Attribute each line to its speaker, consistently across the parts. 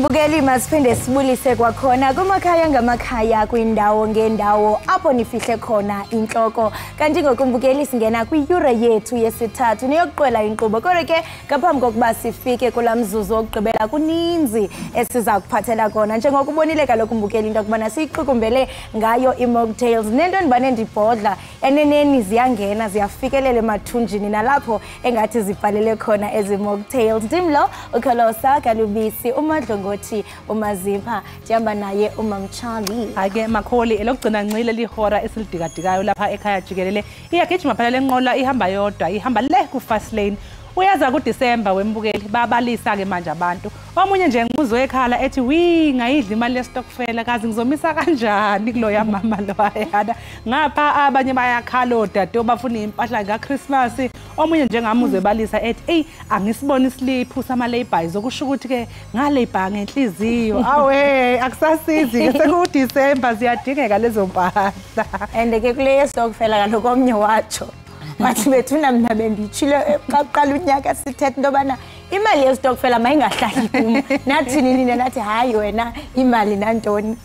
Speaker 1: Mbukeli masiphinde sibulise kwakhona kumakhaya ngamakhaya kwindawo ngendawo apho nifihle khona inhloko kanti ngokumbukeli singena kwiyure yethu yesithathu niyokuqwela inkqubo kodwa ke ngaphambi kokuba sifike kulamzuzu wokugqibela kuninzi esiza kuphathela kona njengokubonile kaloku mbukeli into kubana siyiqukumbele ngayo i-mocktails nento ndibane ndibhodla eneneni ziyangena ziyafikelela emathunjini nalapho engathi zibhalele khona ezi mocktails ndimlo ukholosa kalubisi umadlongoti umazipha ndihamba naye umamchali
Speaker 2: ake makholi elokugcina ncile lihora esilidikadikayo lapha ekhaya jikelele iyagijima phela lenqola ihamba yodwa ihamba le ku fast lane uyaza kuDisemba wembukeli babalisa ke manje abantu omunye nje ngimuzwe ekhala ethi wi ngayidla imali yestokfela kazi ngizomisa kanjani kulo yamama lo ayana ngapha abanye bayakhala odade bafuna impahla kaChristmas omunye nje ngamuzwe balisa ethi ey angisibona isliphu sama laybys okusho ukuthi ke ngalabor ngenhliziyo awe akusasizi ke sekuDisemba ziyadingeka lezo mpahla
Speaker 1: and ke kule yestokfela kaloko omnye watsho wathi bethuna mina bendichile qaqala unyaka sithethe into bana imali yestokfela mayingahlali kum nathi nini nathi hayi wena imali nantoni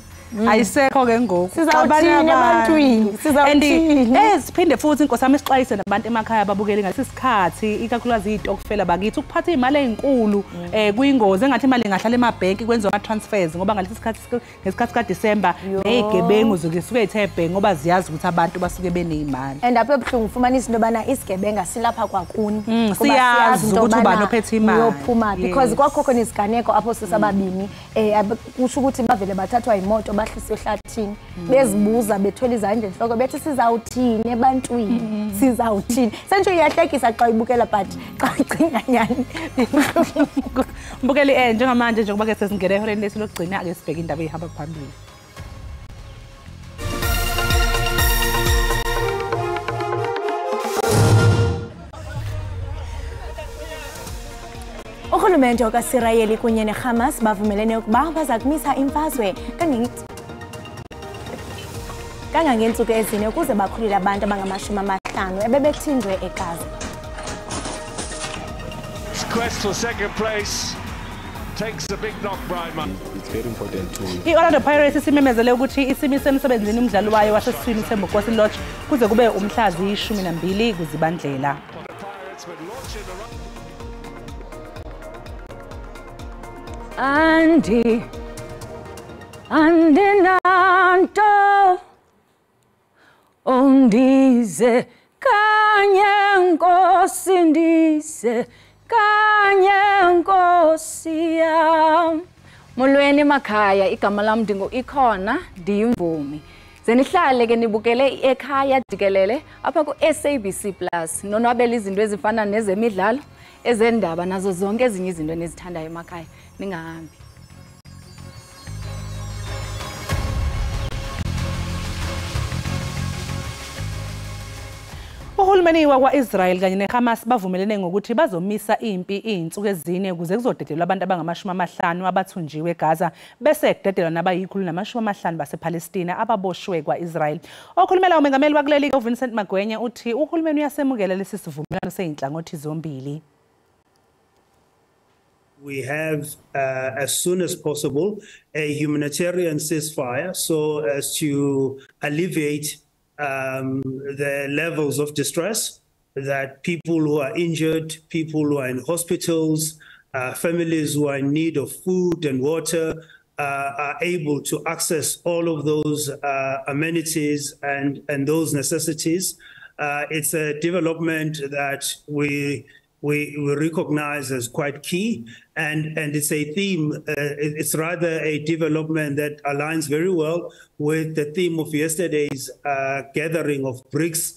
Speaker 2: ayisekho ke ngoku
Speaker 1: sizawuthini ebantwini sizawuthini
Speaker 2: siphinde futhi inkosi yami isixwayise nabantu emakhaya ababukeli ngalesi sikhathi ikakhulukazi izitokfela bakithi ukuphatha imali ezinkulu kuyingozi engathi imali ingahlala emabhenki kwenziwa ama transfers ngoba ngalesi sikhathi ngesikhathi kaDisemba nezigebengu zisuke ezithebhe ngoba ziyazi ukuthi abantu basuke benezimali
Speaker 1: and apho ebhlungu ufumanisa into bana isigebenga silapha kwakuni
Speaker 2: siyazi ukuthi ubani ophethe imali
Speaker 1: uyophuma because kwakho khona isiganeko apho sisababini kusho ukuthi bavele bathathwa imoto bahlise ehlathini bezibuza bethwele izandla enhloko bethi sizawuthini ebantwini sizawuthini senje uyahlekisa xa ibukela but xa icinga nyani
Speaker 2: mbukeli njengamanje njengoba ke sesingene ehoreni lesilogcina ake sibheke indaba ehamba phambili
Speaker 1: Urhulumente wakaSirayeli kunye neHamas bavumelene ukuba baza kumisa imfazwe kangangeentsuku ezine ukuze bakhulule abantu abangama-50 ebebethinjwe eGaza.
Speaker 3: Quest for second place takes a big knock, Brian.
Speaker 4: It's very important to
Speaker 2: I-Orlando Pirates simemezele ukuthi isimise emsebenzini umdlalo wayo wasesiswini seMbokosi Lodge kuze kube umhla zi-12 kuZibandlela.
Speaker 5: Andinanto undize kanye nkosi ndize kanye nkosi yam molweni emakhaya igama lam ndingu-Ikhona ndiyimvumi zenihlale ke nibukele Ekhaya Jikelele apha ku-SABC Plus nonwabela izinto ezifana nezemidlalo ezendaba nazo zonke ezinye izinto enizithandayo emakhaya ningahambi.
Speaker 2: Uhulumeni wakwa-Israel kanye neHamas bavumelene ngokuthi bazomisa impi izinsuku ezine ukuze kuzodedelwa abantu abangama-50 abathunjiwe eGaza bese kudedelwa nabayi-150 basePalestina ababoshwe kwa-Israel. Okhulumela umengameli wakuleli uVincent Magwenya uthi uhulumeni uyasemukela lesi sivumelwano seyinhlangothi zombili.
Speaker 6: We have, as soon as possible, a humanitarian ceasefire so as to alleviate the levels of distress that people who are injured, people who are in hospitals, families who are in need of food and water are able to access all of those amenities and those necessities. It's a development that we recognize as quite key, and it's a theme, it's rather a development that aligns very well with the theme of yesterday's gathering of BRICS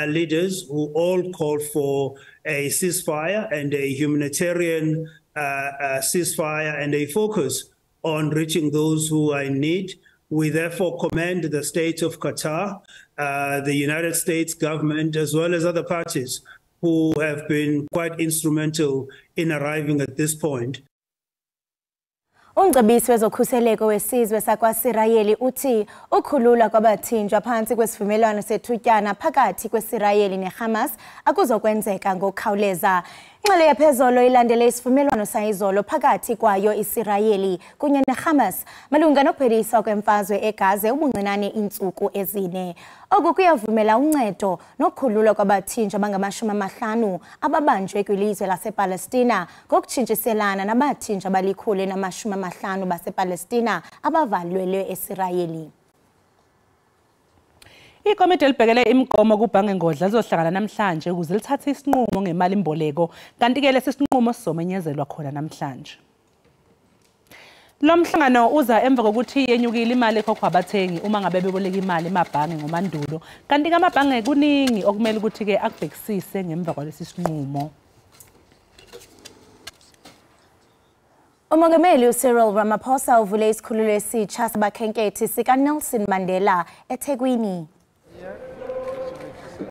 Speaker 6: leaders who all called for a ceasefire and a humanitarian ceasefire and a focus on reaching those who are in need. We therefore commend the state of Qatar, the United States government, as well as other parties who have been quite instrumental in arriving at this point.
Speaker 1: Umcebisi wezokhuseleko wesizwe sakwaSirayeli uthi ukhululwa kwabathinjwa phansi kwesivumelwano sethutyana phakathi kweSirayeli neHamas akuzokwenzeka ngokukhawuleza. Inxele yaphezolo ilandele isivumelwano sayizolo phakathi kwayo iSirayeli kunye neHamas malunga nokupheliswa kwemfazwe eGaza ubuncinane iintsuku ezine. Oku kuyavumela uncedo nokukhululwa kwabathinjwa abangama-50 ababanjwe kwilizwe lasePalestina ngokutshintshiselana nabathinjwa abali-150 basePalestina abavalelwe eSirayeli.
Speaker 2: Ikomiti elibhekele imigomo kubhange ngodla lizohlangana namhlanje ukuze lithathe isinqumo ngemali imboleko kanti-ke lesi sinqumo sizomenyezelwa khona namhlanje. Lo mhlangano uza emva kokuthi yenyukile imali ekhokhwa abathengi uma ngabe beboleka imali emabhange ngomandulo kanti-ke amabhange kuningi okumele ukuthi-ke akubhekisise ngemva kwalesi sinqumo.
Speaker 1: Umongameli uCyril Ramaphosa uvule isikhululo esitsha sabakhenkethi sikaNelson Mandela eThekwini.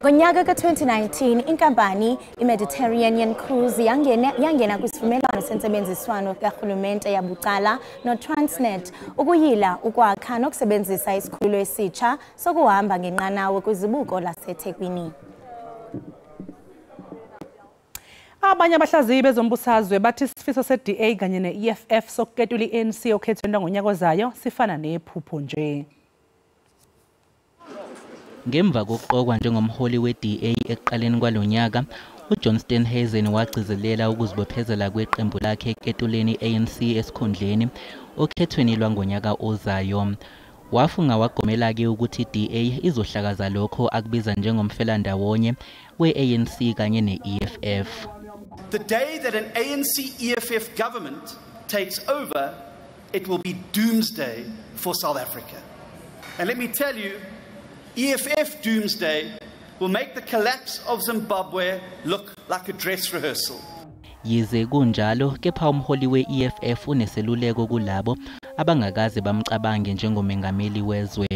Speaker 1: Ngonyaka ka-2019 inkampani iMediterranean Cruise yangena kwisivumelwano sensebenziswano karhulumente yabucala noTransnet ukuyila ukwakha nokusebenzisa isikhululo esitsha sokuhamba ngenqanawe kwizibuko laseThekwini.
Speaker 2: Abanye abahlaziyi bezombusazwe bathi isifiso se-DA kanye ne-EFF sokuketula i-ANC okhethweni ngonyaka ozayo sifana nephupho nje.
Speaker 4: Ngemva kokuqokwa njengomholi we-DA ekuqaleni kwalonyaka, uJohn Steenhuisen wagcizelela ukuzibophezela kweqembu lakhe eketuleni i-ANC esikhundleni okhethweni lwangonyaka ozayo. Wafunga wagomela-ke ukuthi i-DA izohlakaza lokho akubiza njengomfelandawonye we-ANC kanye ne-EFF.
Speaker 7: The day that an ANC-EFF government takes over, it will be doomsday for South Africa. And let me tell you, EFF doomsday will make the collapse of Zimbabwe look like a dress rehearsal.
Speaker 4: Yize kunjalo, kepha umholi we-EFF uneseluleko kulabo abangakaze bamcabange njengomengameli wezwe.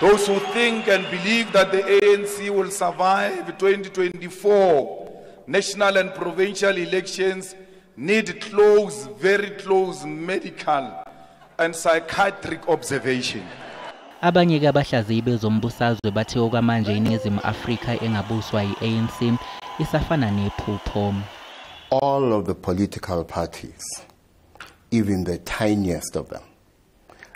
Speaker 8: Those who think and believe that the ANC will survive 2024 national and provincial elections need close, very close medical and psychiatric observation.
Speaker 4: Abanye-ke abahlaziyi bezombusazwe bathi okwamanje iNingizimu Afrika engabuswa yi-ANC isafana nephupho.
Speaker 9: All of the political parties, even the tiniest of them,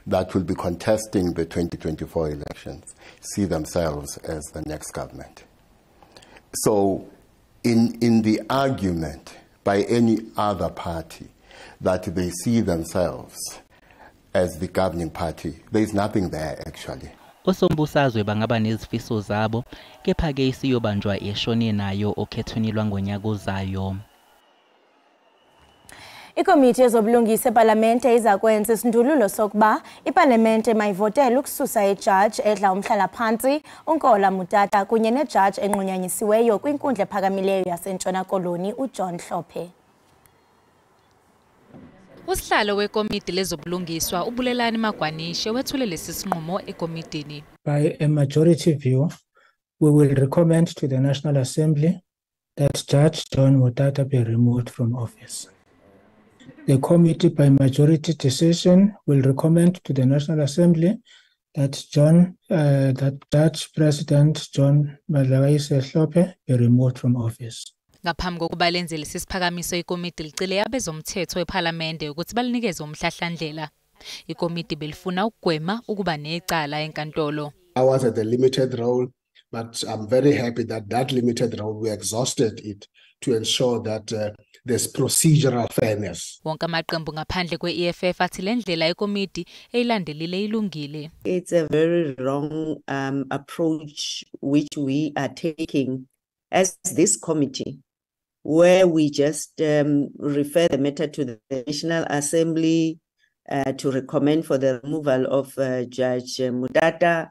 Speaker 9: that will be contesting the 2024 elections, see themselves as the next government. So in the argument by any other party that they see themselves as the governing party, there is nothing there actually.
Speaker 4: Osombusazwe bangaba nezifiso zabo, kepha-ke isiyobanjwa eshone nayo okhethweni lwangonyaka ozayo.
Speaker 1: Ikomiti yezobulungisa eParlamente izakwenza isindululo sokuba iParlamente mayivotele ukususa ijaji edla umhlala phansi uNkola Mutata kunye nejaji enqunyanyisiweyo kwinkundla ephakamileyo yaseNtshona Koloni uJohn Hlophe.
Speaker 10: Usihlalo wekomiti lezobulungiswa uBulelani Magwanishe wethule lesi sinqumo ekomitini.
Speaker 11: By a majority view, we will recommend to the National Assembly that Judge John Mutata be removed from office. The committee, by majority decision, will recommend to the National Assembly that Judge President John Hlophe be removed from office.
Speaker 10: Ngaphambi kokuba lenze lesi siphakamiso ikomiti licele abezomthetho eParlamente ukuthi balinikeze umhlahlandlela. Ikomiti belifuna ukugwema ukuba necala enkantolo.
Speaker 12: I was at a limited role, but I'm very happy that limited role we exhausted it to ensure that there's procedural fairness.
Speaker 10: Wonke amaqembu ngaphandle kwe-EFF athi le ndlela ikomiti eyilandelile ilungile.
Speaker 13: It's a very wrong approach which we are taking as this committee, where we just refer the matter to the National Assembly to recommend for the removal of Judge Mutata,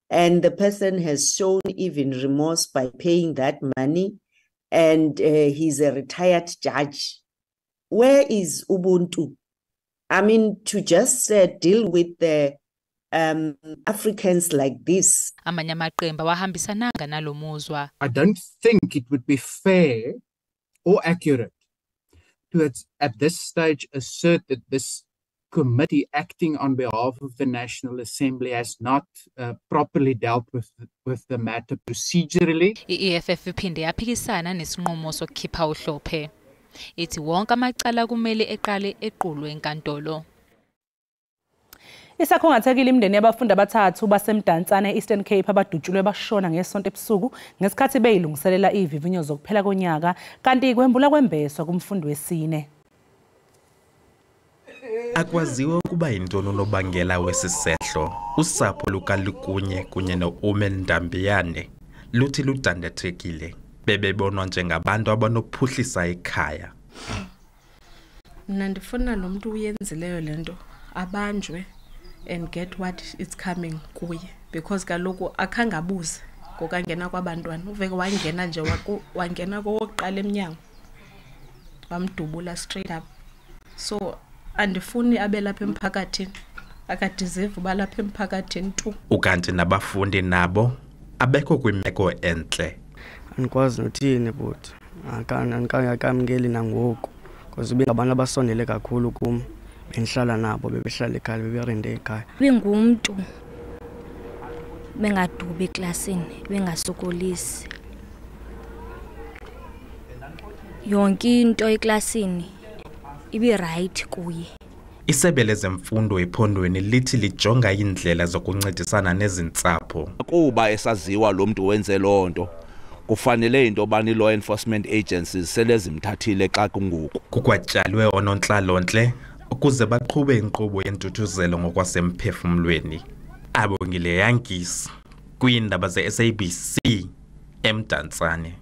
Speaker 13: and the person has shown even remorse by paying that money, and he's a retired judge. Where is Ubuntu? I mean, to just deal with the Africans like this.
Speaker 10: Amanye amaqembu awahambisananga nalomuzwa.
Speaker 14: I don't think it would be fair or accurate to at this stage assert that this committee acting on behalf of the National Assembly has not properly dealt with the matter procedurally.
Speaker 10: I-EFF iphinde yaphikisana nesinqumo sokukhipha uhlophe. Ithi wonke amacala kumele eqale equlwe enkantolo.
Speaker 2: Isakhungathekile imindeni yabafundi abathathu basemdantsane e-Eastern Cape abadutshulwe bashona ngesonto ebusuku ngesikhathi beyilungiselela ivivinyo zokuphela konyaka kanti kwembula kwembeswa kumfundi wesine.
Speaker 15: Akwaziwa ukuba yintoni unobangela wesisehlo. Usapho lukaLukunye kunye no-Umen Ndambiyane luthi ludandathekile. Bebebonwa njengabantu abanophuhlisa ekhaya.
Speaker 16: Mina ndifuna lo muntu uyenzileyo lento abanjwe and get what is coming kuye, because kaloku akhangabuze ngokangena kwabantwana. Uveke wangena nje wangena kowokuqala eminyango wamdubula straight up. So andifuni abe lapha emphakathini, akadeserve balapha emphakathini tu.
Speaker 15: Ukanti nabafundi nabo abekho kwimeko entle.
Speaker 17: Andikwazi nothini but akamngeli nangoku because abantu abasondele kakhulu kum bendihlala nabo bebehlala ekhaya beberende ekhaya.
Speaker 18: Bengumuntu bengadubi eklasini bengasokolisi yonke into eklasini ibe right kuye.
Speaker 15: Isebe lezemfundo ephondweni lithi lijonga indlela zokuncedisana nezintsapho.
Speaker 19: Kuba esaziwa lo muntu wenze lonto kufanele into bani law enforcement agencies selezimthathile xa kungoku.
Speaker 15: Kukwatyalwe onontlalontle ukuze baqhube inkqubo yentuthuzelo ngokwasemphefumlweni. Abongile Yankisi kwiindaba ze-SABC emdantsane.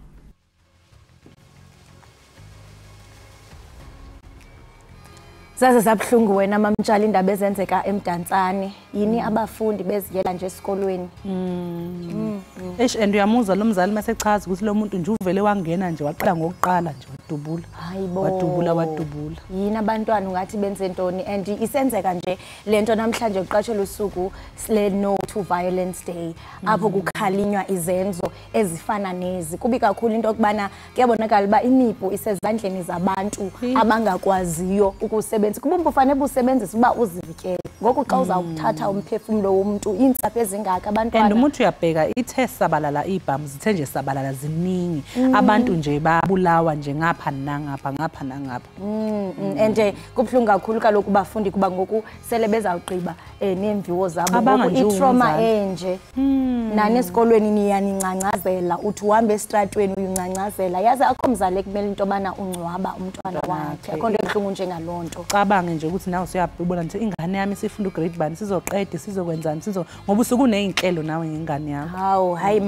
Speaker 1: Zaze zabhlungu wena mamtshali indaba ezenzeka emdantsane. Yini abafundi beziyela nje esikolweni?
Speaker 2: And uyamuza lo mzali masechaza ukuthi lo muntu nje uvele wangena nje waqala ngokuqala nje wadubula.
Speaker 1: Hayibo.
Speaker 2: Wadubula.
Speaker 1: Yini abantwana ungathi benze ntoni and isenzeka nje lento namhlanje uqashela usuku le no to violence day apho kukhalinywa izenzo ezifana nezi. Kubi kakhulu into okubana kuyabonakala ba imipu isezandleni zabantu abangakwaziyo ukusebenza. Kubumba ufanele busebenzise uba uzivikele. Ngoku xa uzawuthatha umphefumulo womuntu insapho ezingaka abantwana.
Speaker 2: And umuntu uyabheka ithe sabalala ibhamu zithe nje sabalala ziningi. Abantu nje babulawa nje ngapha nangapha ngapha nangapha.
Speaker 1: And kubhlungu kakhulu kaloku bafundi kuba ngoku sele bezawugqiba nemviwo zabo ngoku itrauma enje. Nani esikolweni niyanincancazela uthi uhambe estratweni uyuncancazela. Yazi akho mzali ekumele into bana ungcwaba umntwana wakhe. Akho nto ebhlungu njengalonto.
Speaker 2: Cabange nje ukuthi nawe usuyabona nje ingane yami sifunda ugrade bani sizoqeda sizokwenzani ngoba usuku nezinhlelo nawe ngengane yakho.
Speaker 1: Hawu hayi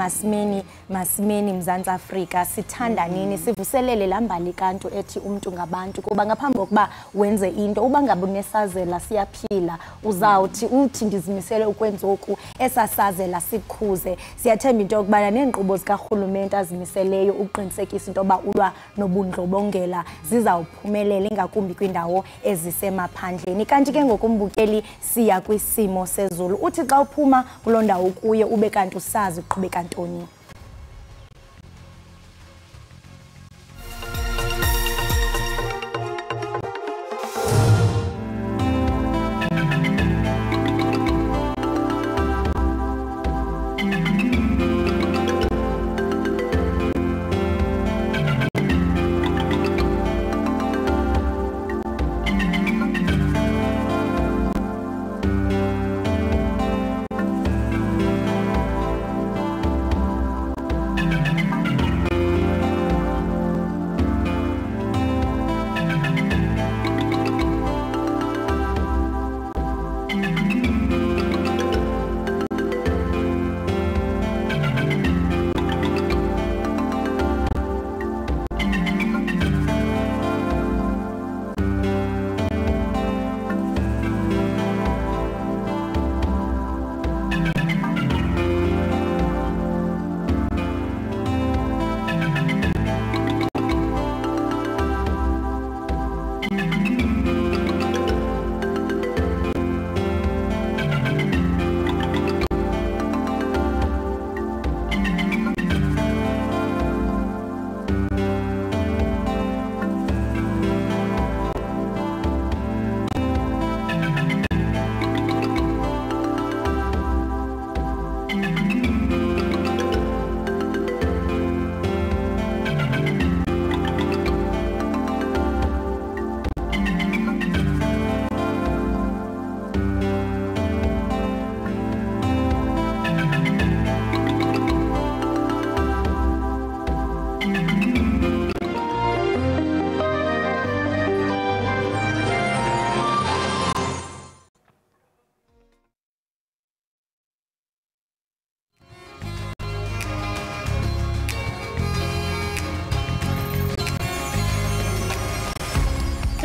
Speaker 1: masimeni Mzansi Afrika sithanda nini sivuselele lambali kanto ethi umuntu ngabantu kuba ngaphambi kokuba wenze into uba ngabe unesazela siyaphila uzawuthi uthi ndizimisele ukwenza oku esasazela sikhuze. Siyathemba into yokubana nenkqubo zikaRhulumente azimiseleyo uqinisekisa into yoba ulwa nobundlobongela zizawuphumelela ingakumbi kwindawo ezisemaphandleni. Kanti ke ngokumbukeli siya kwisimo sezulu uthi xa uphuma kuloo ndawo kuye ube kanti usazi uqhubeka ntoni.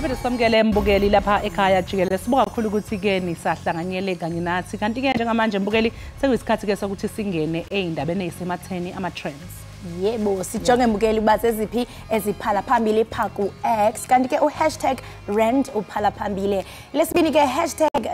Speaker 2: Siphethe samukele mbukeli lapha ekhaya Jikelele. Sibonga kakhulu ukuthi ke nisahlanganyele kanye nathi. Kanti ke njengamanje mbukeli sekuyisikhathi ke sokuthi singene eindabeni ezisematheni ama trends.
Speaker 1: Yebo, sijonge mbukeli bazeziphi eziphala phambili phaku X. Kanti ke #rand uphala phambili. Lesibini ke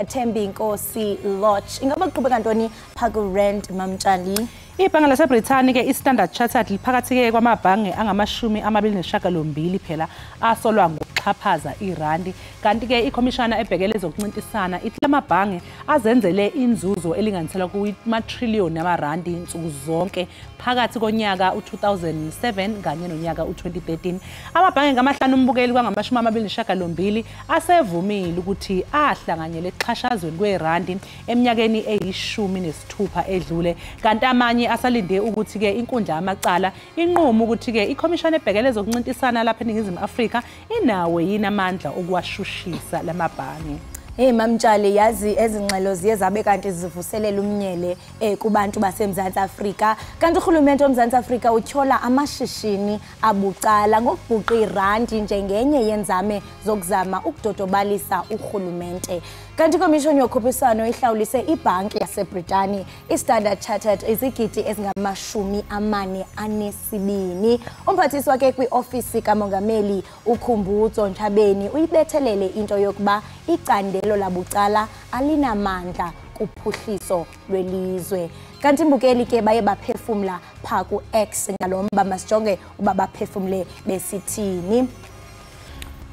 Speaker 1: #Thembinkosi Lodge. Ingaba kuqhubeka ntoni phaku rand mamtshali?
Speaker 2: Ibhange laseBrithani ke iStandard Chartered liphakathi ke kwamabhange angama-28 phela asolwa ngokuxhaphaza irandi. Kanti ke ikhomishana ebhekele ezokuncintisana ithi lamabhange azenzele inzuzo elinganisela kuma-trillion amarandi insuku zonke phakathi konyaka u-2007 kanye nonyaka u-2013. Amabhange ngamahlanu umbukeli kwangama-28 asevumile ukuthi ahlanganyele ekuxhashazweni kwerandi eminyakeni eyi-16 edlule. Kanti amanye asalinde ukuthi ke inkundla yamacala inqumo ukuthi ke ikhomishana ebhekele ezokuncintisana lapha eNingizimu Afrika inawe yini amandla okuwashushisa lamabhange.
Speaker 1: Hey mamtshali, yazi ezingxelo ziye zabe kanti zivuselela umnyele kubantu baseMzantsi Afrika. Kanti uhulumende womzantsi Afrika uthyola amashishini abucala ngokubhuqa irandi njengenye yenzame zokuzama ukudodobalisa urhulumente. Kanti ikomishoni yokhuphiswano ihlawulise ibhanki yaseBrithani iStandard Chartered izigidi ezingama-42. Umphathisi wakhe kwiofisi kamongameli uKhumbudzo Ntshabeni uyibethelele into yokuba icandelo labucala alinamandla kuphuhliso lwelizwe. Kanti mbukeli ke baye baphefumla phaku X ngalomba masijonge uba baphefumle besithini.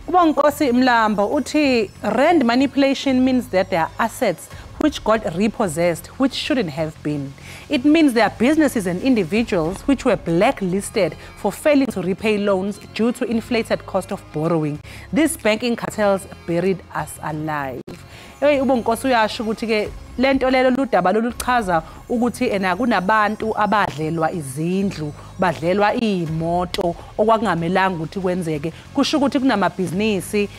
Speaker 2: Ubonkosi Mlambo uthi rand manipulation means that there are assets which got repossessed, which shouldn't have been. It means there are businesses and individuals which were blacklisted for failing to repay loans due to inflated cost of borrowing. These banking cartels buried us alive. Ubonkosi uyasho ukuthi ke lento lelo ludaba loluchaza ukuthi kunabantu abadlelwa izindlu, badlelwa imoto okwakungamelanga ukuthi kwenzeke. Kusho ukuthi kunamabhizinisi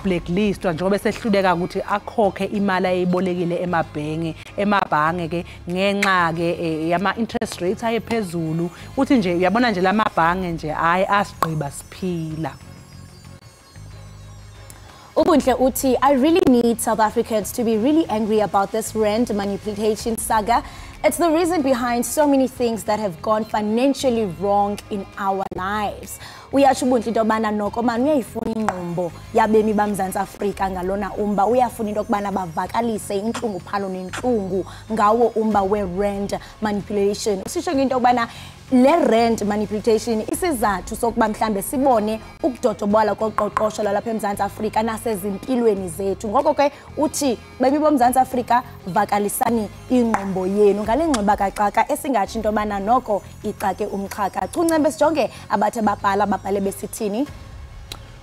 Speaker 2: blacklistwa njengoba besehluleka ukuthi akhokhe imali ayibolekile emabhange ke ngenxa ke yama interest rates ayephezulu. Uthi nje uyabona nje lamabhange nje hayi asigqiba siphila.
Speaker 1: Ubuntle uthi, I really need South Africans to be really angry about this rand manipulation saga. It's the reason behind so many things that have gone financially wrong in our lives. Uyasho ubuntle into yobana noko manje uyayifuna inqumbo yabemi baMzantsi Afrika ngalona umba, uyafuna into yokubana bavakalise inhlungu phalo nenhlungu ngawo umba we-rand manipulation. Usisho into yokubana le rand manipulation isizathu sokuba mhlambe sibone ukudodobola koqoqosho lalapha eMzantsi Afrika nasezimpilweni zethu. Ngoko ke uthi bemi boMzantsi Afrika vakalisani inqumbo yenu ngale ngxeba kaxaka esingathi into yobana noko ixake umxhaka. Chuncembe sijonge abathe babhala babhale besithini.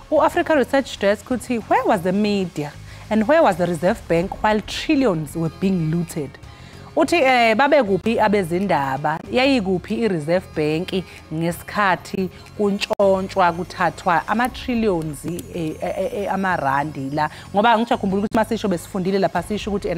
Speaker 2: U-Africa Research Desk uthi, where was the media and where was the Reserve Bank while trillions were being looted? Uthi babe kuphi abezindaba, yayikuphi iReserve Bank ngesikhathi kuntshontshwa kuthathwa ama-trillions amarandi la, ngoba ngijakhumbula ukuthi masisho besifundile lapha sisho ukuthi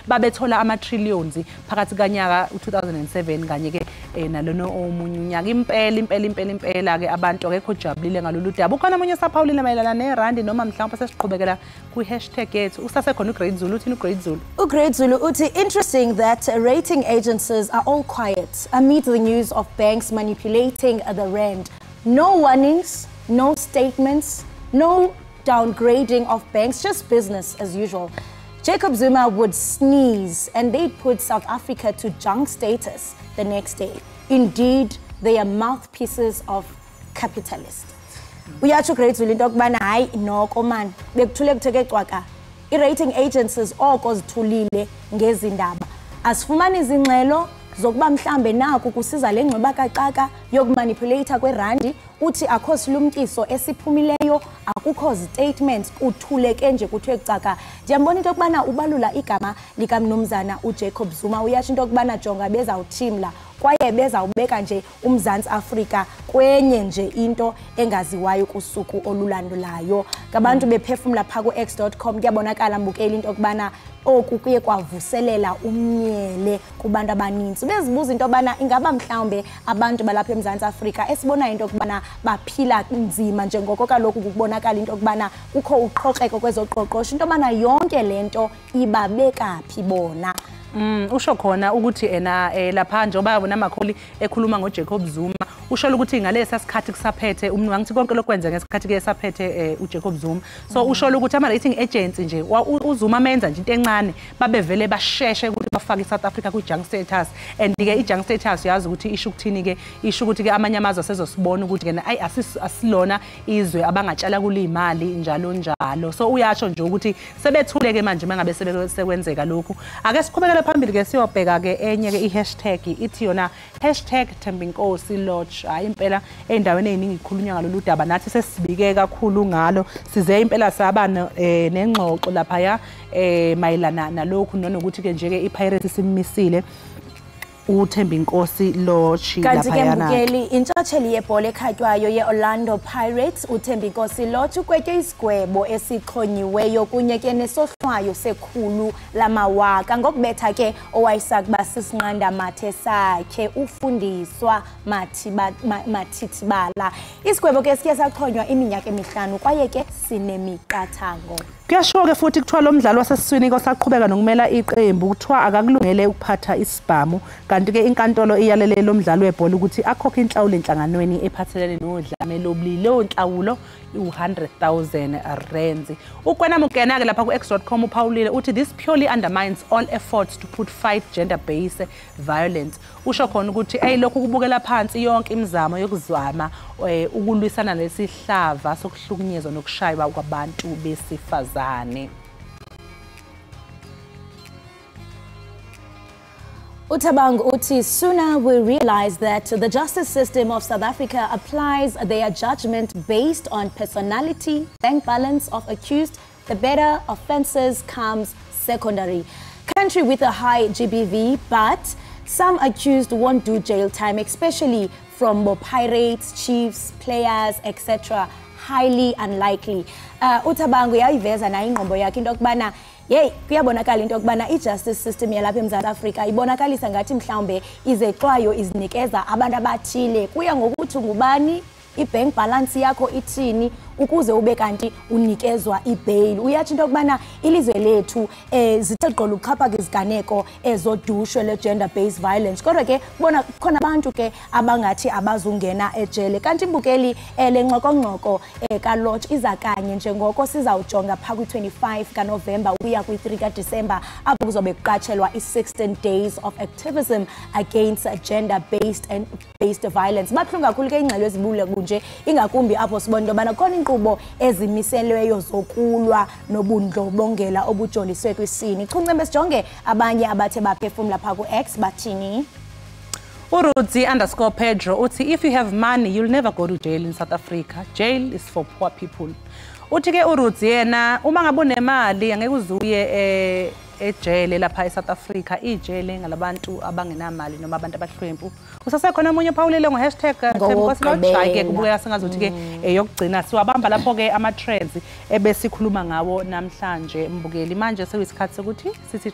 Speaker 2: babethola ama-trillions phakathi kanyaka u-2007 kanye ke nalona omunye unyaka. Impela ke abantu akekho jabulile ngalolu daba. Ukhona omunye saphawulile mayelana nerandi noma mhlawumbe sesiqhubekela ku-hashtag yethu. Usasekhona uGreat Zulu, uthini uGreat Zulu?
Speaker 1: uGreat Zulu uthi, interesting that rating agencies are all quiet amid the news of banks manipulating the rand. No warnings, no statements, no downgrading of banks, just business as usual. Jacob Zuma would sneeze and they'd put South Africa to junk status the next day. Indeed, they are mouthpieces of capitalists. Uyatsho Great Zulu into yokubana hayi noko man bekuthule kutheke cwaka. I-rating agencies oko zithulile ngezindaba. Asifumani izingxelo zokuba mhlambe naku kusiza le ngxeba kaxaka yokumanipulate kwerandi. Uthi akho silumkiso esiphumileyo, akukho statements, kuthuleke nje kuthiwe kucaka. Ndiyambona into yokubana ubalula igama likamnumzana uJacob Zuma. Uyasho into yokubana jonga bezawuthimla kwaye bezawubeka nje uMzantsi Afrika kwenye nje into engaziwayo kusuku olulandulayo. Ngabantu bephefumula pha ku-x.com kuyabonakala mbukeli into okubana oku kuye kwavuselela umnyele kubantu abaninzi bezibuza into obana ingaba mhlawumbe abantu balapha eMzantsi Afrika esibona into okubana baphila nzima njengoko kaloku kubonakala into okubana kukho uqhoqeko kwezoqoqosho into obana yonke lento ibabeka phi bona.
Speaker 2: Usho khona ukuthi ena lapha njengoba bona amakholi ekhuluma ngoJacob Zuma usho ukuthi ngalesa sikhathi kusaphethe umntu ngithi konke lokwenza ngesikhathi ke saphethe uJacob Zuma so usho ukuthi ama rating agency nje uZuma menza nje into encane babevele basheshe ukuthi bafake iSouth Africa ku-junk status and ke i-junk status yazi ukuthi isho ukuthini ke isho ukuthi ke amanye amazwe asezosibona ukuthi ke ayi asilona izwe abangatshala kulimali njalo njalo so uyasho nje ukuthi sebethule ke manje mangabe sekwenzeka lokhu ake siqhubekele phambili ke siyobheka ke enye ke i-hashtag ithi yona #Thembinkosi Lodge hayi impela endaweni eziningi ikhulunywa ngalolu daba nathi sesibike kakhulu ngalo size impela saba nengxoxo lapha ya mayelana nalokhu nokuthi ke nje ke iPirates simisile uThembinkosi Lodge
Speaker 1: kanti ke mbukeli intshatsheli yebhola ekhatywayo ye-Orlando Pirates uThembinkosi Lodge ukwetye isigwebo esixhonyiweyo kunye ke nesohlwayo sekhulu lamawaka ngokubetha ke owayesakuba sisinqanda mathe sakhe ufundiswa Mathithibala. Isigwebo ke siye saxhonywa iminyaka emihlanu kwaye ke sinemiqathango.
Speaker 2: Kuyasho ke futhi kuthiwa lo mdlalo wasesiswini kosaqhubeka nokumela iqembu kuthiwa akakulungele ukuphatha isibhamu kanti ke inkantolo iyalele lo mdlalo webhola ukuthi akhokhe inhlawulo enhlanganweni ephathelene nodlame lobulili lo nhlawulo u100,000 ukwena mukena ke lapha ku-x.com uPaulile uthi this purely undermines all efforts to put fight gender-based violence. Usho khona ukuthi lokhu kubukela phansi yonke imizamo yokuzama ukulwisana lesihlava sokuhlukunyezwa nokushaywa kwabantu besifazane.
Speaker 1: Utabang uti sooner we realize that the justice system of South Africa applies their judgment based on personality, bank balance of accused, the better offences comes secondary. Country with a high GBV, but some accused won't do jail time, especially from pirates, chiefs, players, etc. Highly unlikely. Utabangu yayiveza na ingqondo yakhe into okubana kuyabonakala into okubana i-justice system yalapha eMzantsi Afrika ibonakalisa ngathi mhlawumbe izexwayo izinikeza abantu abathile kuya ngokuthi ngubani i-bank balance yakho ithini ukuze ube kanti unikezwa i-bail. Uyathi into okubana ilizwe lethu zithe gqolo ukuchapha iziganeko ezodushwe le-gender based violence kodwa ke bona khona abantu ke abangathi abazungena ejele kanti imbukeli lenxokonxoko kaLodge iza kanye njengoko sizawujonga pha kwi-25 kaNovemba ukuya kwi-3 kaDisemba apho kuzobe kuqatshelwa i-16 days of activism against gender based violence. Babuhlungu kakhulu ke ingxelo ezibule kunje ingakumbi apho sibona into yobana khona inkqubo ezimiselweyo zokulwa nobundlobongela obujoliswe kwisini. Chunce sijonge abanye abathe baphefumula pha ku-X bathini.
Speaker 2: Uruzi_Pedro uthi if you have money you'll never go to jail in South Africa. Jail is for poor people. Uthi ke uRuzi yena uma ngabe unemali angeke uzuye ejele lapha eSouth Africa ijele ngalabantu abangenamali noma abantu abahlwempu. Usasekhona umunye Paulile ngo#Thembinkosi Lodge ke kubukeka sengazuthi ke yokugcina siwabamba lapho ke ama trends ebesikhuluma ngawo namhlanje mbukeli manje sekuyisikhathi sokuthi sithi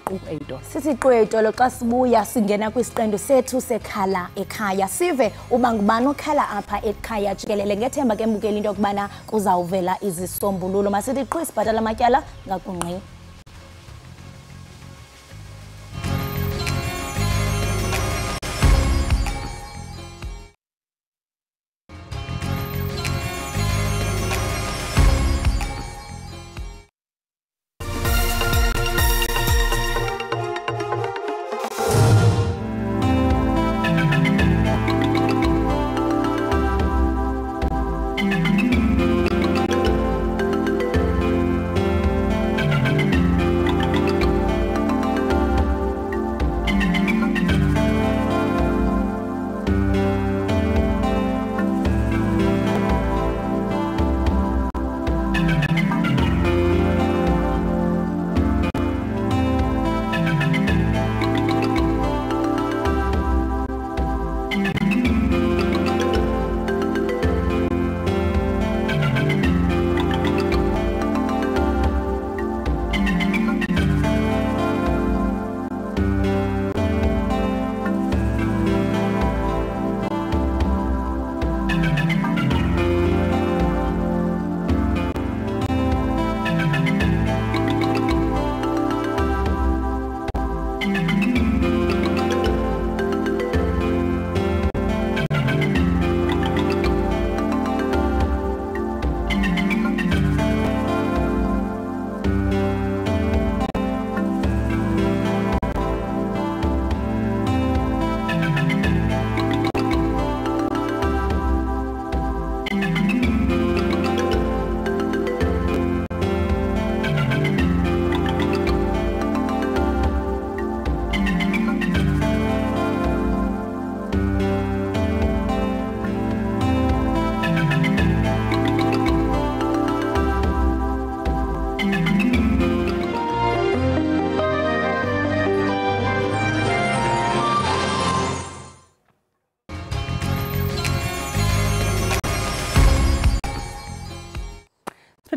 Speaker 2: lo xa sibuya singena kwisiqendu sethu sekhala ekhaya sive uba ngubani okhala apha ekhaya jikelele ngethemba ke mbukeli into okubana kuzawuvela izisombululo masithi qhwi sibhatala amatyala ngakungqi.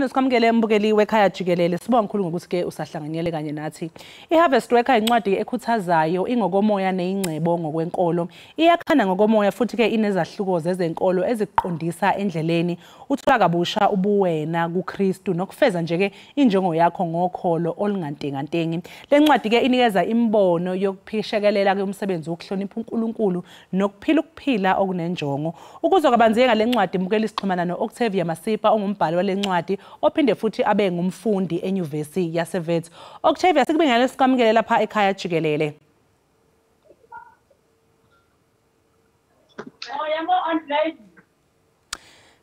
Speaker 2: Sifuna sikwamukele mbukeli wekhaya Jikelele. Sibonga kakhulu ngokuthi ke usahlanganyele kanye nathi. I-Harvest Worker incwadi ekhuthazayo, ingokomoya neingcebo ngokwenkolo. Iyakhana ngokomoya futhi ke inezahluko zezenkolo eziqondisa endleleni uthola kabusha ubuwena kuKristu nokufeza nje ke injongo yakho ngokholo olungantengantengi. Le ncwadi ke inikeza imbono yokuphishekelela ke umsebenzi wokuhlonipha uNkulunkulu nokuphila okunenjongo. Ukuzokabanzeka ngale ncwadi mbukeli sixhumana no-Octavia Masipa ongumbhali wale ncwadi ophinde futhi abe ngumfundi enyuvesi yaseVets. Octavia, sikubingelele sikwamukele lapha ekhaya Jikelele.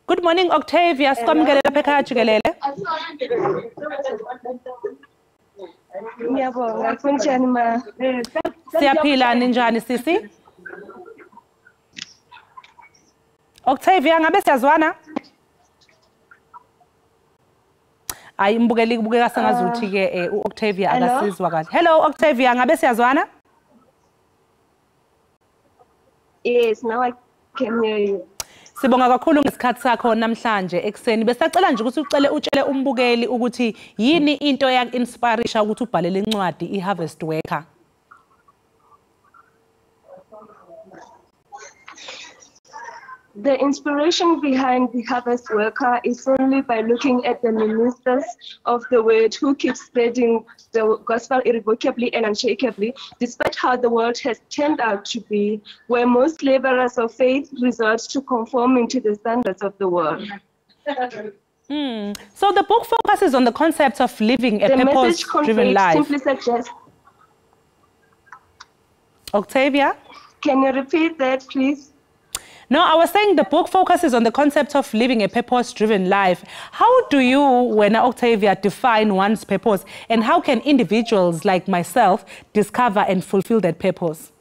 Speaker 2: Good morning Octavia, sikwamukele lapha ekhaya Jikelele.
Speaker 20: Ngiyabonga, kunjani ma?
Speaker 2: Siyaphila ninjani sisi? Octavia, ngabe siyazwana? Ayi mbukeli kubukeka sengazuthi ke uOctavia akasizwa kahle. Hello Octavia, ngabe siyazwana?
Speaker 20: Yes, now I can hear you.
Speaker 2: Sibonga kakhulu ngesikhathi sakho namhlanje ekseni. Besacela nje ukuthi utshele umbukeli ukuthi yini into yak-inspirisha ukuthi ubhale le ncwadi i-Harvest Worker.
Speaker 20: The inspiration behind the Harvest Worker is only by looking at the ministers of the word who keep spreading the gospel irrevocably and unshakably, despite how the world has turned out to be, where most laborers of faith resort to conforming to the standards of the world.
Speaker 2: So the book focuses on the concept of living a purpose-driven life.
Speaker 20: Simply suggests.
Speaker 2: Octavia?
Speaker 20: Can you repeat that, please?
Speaker 2: No, I was saying the book focuses on the concept of living a purpose-driven life. How do you, when Octavia, define one's purpose, and how can individuals like myself discover and fulfill that purpose?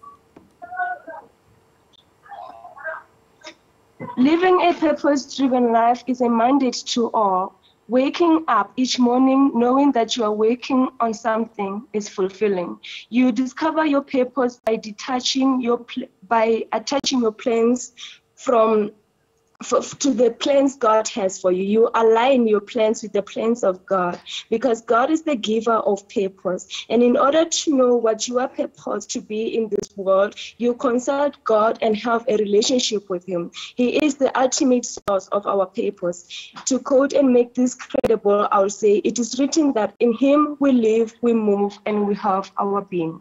Speaker 20: Living a purpose-driven life is a mandate to all. Waking up each morning knowing that you are working on something is fulfilling. You discover your purpose by attaching your plans to the plans God has for you. You align your plans with the plans of God because God is the giver of purpose. And in order to know what you are purposed to be in this world, you consult God and have a relationship with Him. He is the ultimate source of our purpose. To quote and make this credible, I'll say, it is written that in Him we live, we move, and we have our being.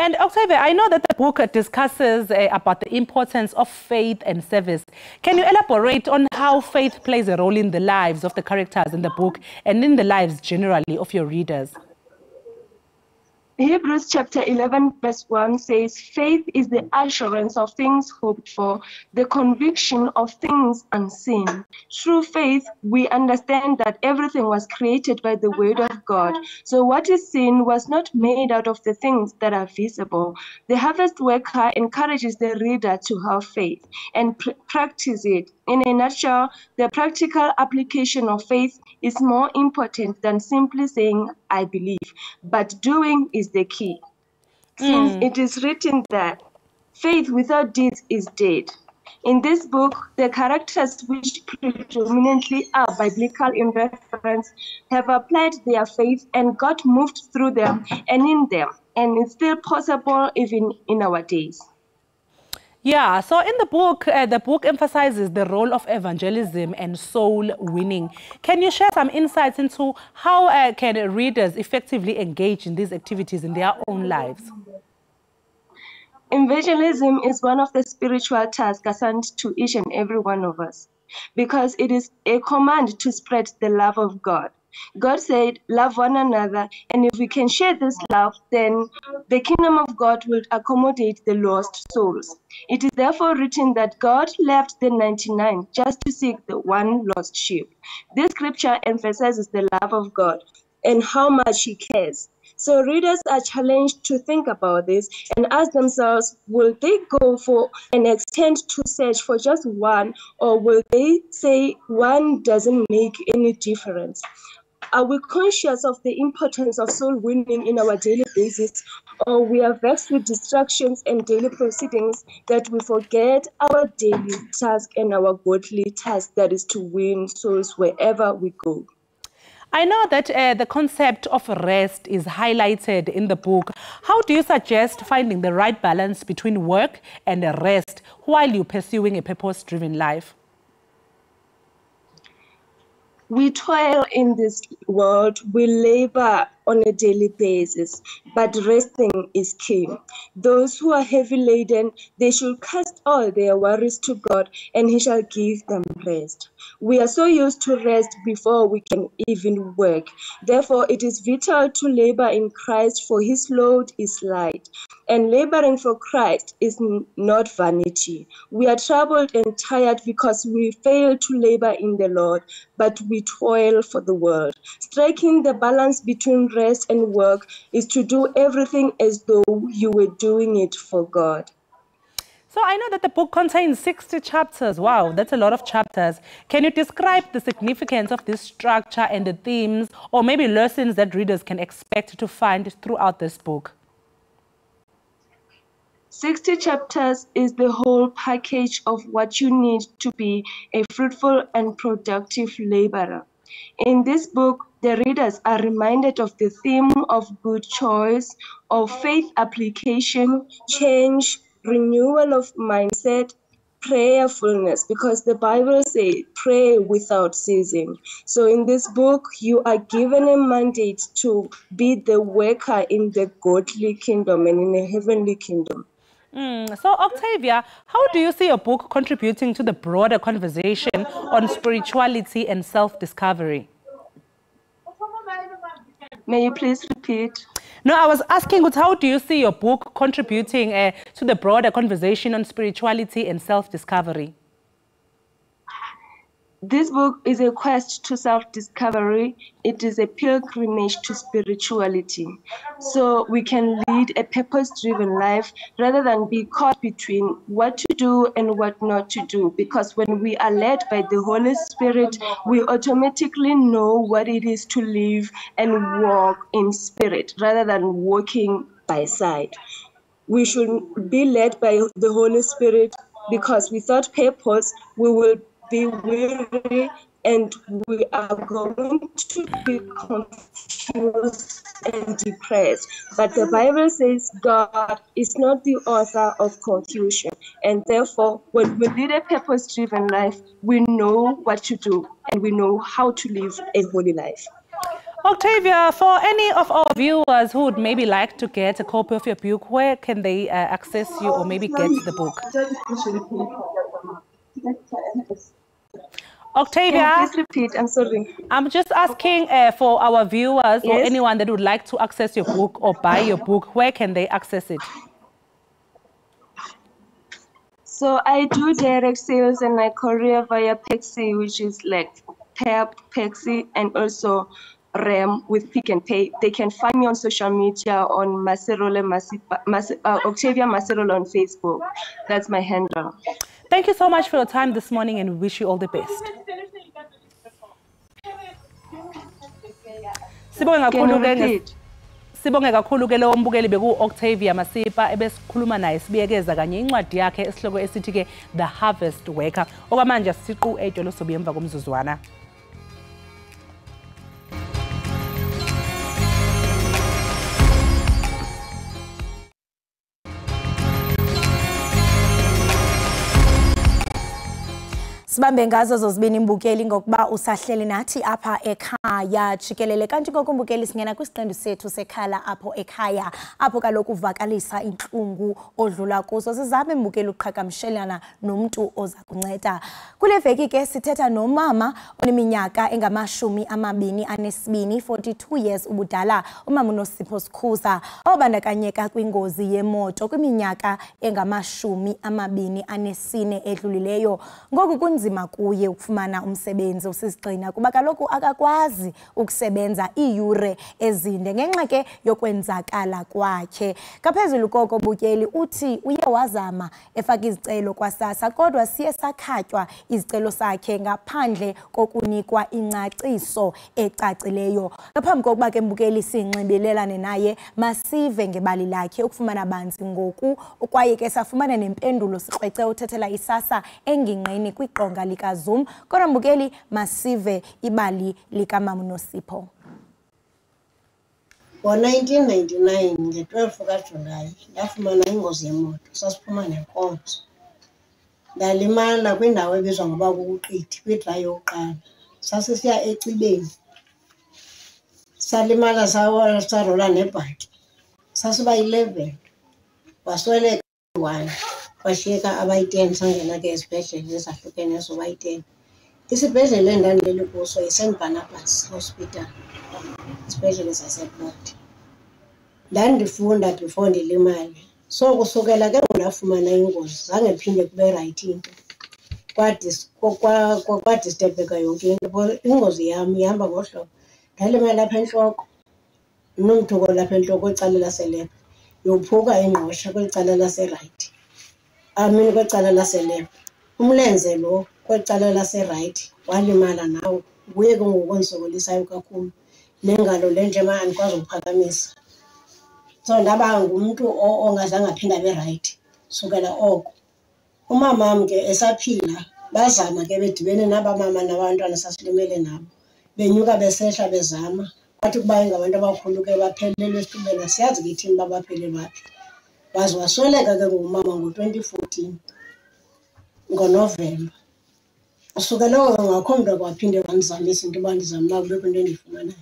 Speaker 2: And Octavia, I know that the book discusses about the importance of faith and service. Can you elaborate on how faith plays a role in the lives of the characters in the book and in the lives generally of your readers?
Speaker 20: Hebrews chapter 11 verse 1 says, faith is the assurance of things hoped for, the conviction of things unseen. Through faith, we understand that everything was created by the word of God. So what is seen was not made out of the things that are visible. The Harvest Worker encourages the reader to have faith and practice it. In a nutshell, the practical application of faith is more important than simply saying, I believe, but doing is the key. Since it is written that faith without deeds is dead. In this book, the characters which predominantly are biblical in reference have applied their faith and God moved through them and in them. And it's still possible even in our days.
Speaker 2: Yeah, so in the book emphasizes the role of evangelism and soul winning. Can you share some insights into how can readers effectively engage in these activities in their own lives?
Speaker 20: Evangelism is one of the spiritual tasks assigned to each and every one of us because it is a command to spread the love of God. God said, love one another, and if we can share this love, then the kingdom of God will accommodate the lost souls. It is therefore written that God left the 99 just to seek the one lost sheep. This scripture emphasizes the love of God and how much He cares. So readers are challenged to think about this and ask themselves, will they go for an extent to search for just one, or will they say one doesn't make any difference? Are we conscious of the importance of soul winning in our daily basis, or we are vexed with distractions and daily proceedings that we forget our daily task and our godly task, that is to win souls wherever we go?
Speaker 2: I know that the concept of rest is highlighted in the book. How do you suggest finding the right balance between work and rest while you're pursuing a purpose-driven life?
Speaker 20: We toil in this world, we labor on a daily basis, but resting is key. Those who are heavy laden, they should cast all their worries to God, and He shall give them rest. We are so used to rest before we can even work. Therefore, it is vital to labor in Christ, for His load is light. And laboring for Christ is not vanity. We are troubled and tired because we fail to labor in the Lord, but we toil for the world. Striking the balance between rest and work is to do everything as though you were doing it for God.
Speaker 2: So I know that the book contains 60 chapters. Wow, that's a lot of chapters. Can you describe the significance of this structure and the themes, or maybe lessons that readers can expect to find throughout this book?
Speaker 20: 60 chapters is the whole package of what you need to be a fruitful and productive laborer. In this book, the readers are reminded of the theme of good choice, of faith application, change, renewal of mindset, prayerfulness, because the Bible says pray without ceasing. So in this book, you are given a mandate to be the worker in the godly kingdom and in the heavenly kingdom.
Speaker 2: So Octavia, how do you see your book contributing to the broader conversation on spirituality and self-discovery?
Speaker 20: May you please repeat?
Speaker 2: No, I was asking, how do you see your book contributing to the broader conversation on spirituality and self-discovery?
Speaker 20: This book is a quest to self-discovery. It is a pilgrimage to spirituality. So we can lead a purpose-driven life rather than be caught between what to do and what not to do. Because when we are led by the Holy Spirit, we automatically know what it is to live and walk in spirit rather than walking by sight. We should be led by the Holy Spirit, because without purpose, we will be weary and we are going to be confused and depressed. But the Bible says God is not the author of confusion. And therefore, when we lead a purpose-driven life, we know what to do and we know how to live a holy life.
Speaker 2: Octavia, for any of our viewers who would maybe like to get a copy of your book, where can they access you or maybe get the book? Octavia,
Speaker 20: can you please repeat? I'm sorry.
Speaker 2: I'm just asking for our viewers or anyone that would like to access your book or buy your book, where can they access it?
Speaker 20: So I do direct sales and I courier via Pexi, which is like Pep, Pexi, and also RAM with Pick and Pay. They can find me on social media on Octavia Maserole on Facebook. That's my handle.
Speaker 2: Thank you so much for your time this morning, and we wish you all the best. Sibonge kakhulu ke lo mbukeli beku Octavia Masipa ebesikhuluma naye sibiyekeza kanye incwadi yakhe esihloko esithi ke The Harvest Worker. Okwamanje siqu edolo sobe emva komzuzwana.
Speaker 1: Sibambe ngazo zozibini imbukeli ngokuba usahleli nathi apha ekhaya jikelele kanti kokumbukeli singena kwisiqendu sethu sekhala apho ekhaya apho kaloku uvakalisa inhlungu odlula kuzo sizame imbukeli uqhagamshelana nomuntu oza kunceda kule veki ke sithetha nomama oneminyaka engama22 42 years ubudala umama uNosipho Sikhuza obandakanyeka kwingozi yemoto kwiminyaka engama24 edlulileyo ngoku kunzima kuye ukufumana umsebenzi usizigcina kuba kaloku akakwazi ukusebenza iiyure ezinde ngenxa ke yokwenzakala kwakhe kaphezulu koko bukeli uthi uye wazama efaka izicelo kwaSASSA kodwa siye sakhatywa izicelo sakhe ngaphandle kokunikwa ingcaciso ecacileyo ngaphambi kokuba ke mbukeli sinxibelelane naye masive ngebali lakhe ukufumana banzi ngoku kwaye ke safumana nempendulo sikrece uthethela iSASSA engingqini kwiqonga kwiqonga likaZuma. Kodwa mbukeli masive ibali likamama uNosipho.
Speaker 21: Ngo-1999 nge-12 kaJulayi ndafumana ingozi yemoto sasiphuma nenkonzo. Ndalimala kwindawo ebizwa ngoba kukuqithi kwidrayi yokuqala. Sasisiya eCibeni. Salimala sarola nebhaki. Sasiba 11. Wasweleka 1. Kwashiyeka abayi-10 sangena ke esibhedlele ezahlukeneyo sobayi-10. Isibhedlele endandilele kuso yiSt Barnabas Hospital. Isibhedlele sasePort. Ndandifunda before ndilimale. So kusukela ke ngondafumana ingozi zange phinde kube right into. Kwadistebheka yonke into. Ingozi yam ihamba ngohlobo. Ndalimala lapha entloko. Nomthuko lapha entloko kwicala laseleft. Yophuka ingqosha kwicala laseright. Amini kwicala laseleft. Umlenze lo kwicala laseright walimala nawo. Kuye ke ngokunsokolisayo kakhulu. Nengalo le nje manje andikwazi ukuphakamisa. So ndaba ngumuntu ongazange aphinda abe right sukela oko. Umamam ke esaphila bazama ke bedibene nabamama nabantwana sasilimele nabo. Benyuka besehla bezama. Kwathi kuba ngabantu abakhulu ke baphelelwe esitubeni siyazi ke ithini babaphelelwa phi. Waze wasweleka ke ngumama ngo-2014 ngoNovemba. Sukela oko ngakho umuntu akwaphinde wanizamisa into yoba ndizama kubekho into endiyifumanayo.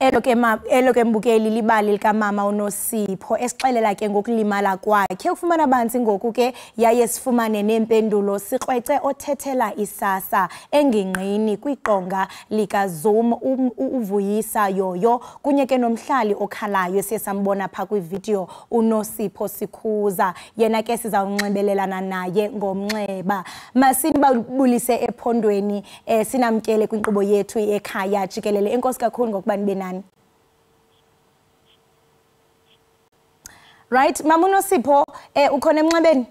Speaker 1: Elo ke mbukeli libali likamama uNosipho esixelela ke ngokulimala kwakhe. Ufumana banzi ngoku ke yaye sifumane nempendulo sikrwece othethela isasa engingqini kwiqonga likaZuma uvuyisa yoyo kunye ke nomhlali okhalayo siyesambona pha kwivideo uNosipho Sikhuza. Yena ke sizawunxibelelana naye ngomnxeba. Masinibabulise ephondweni sinamkele kwinkqubo yethu Ekhaya Jikelele. Enkosi kakhulu ngokuba nibe nani. Right, Mama uNosipho ukhona emnxebeni?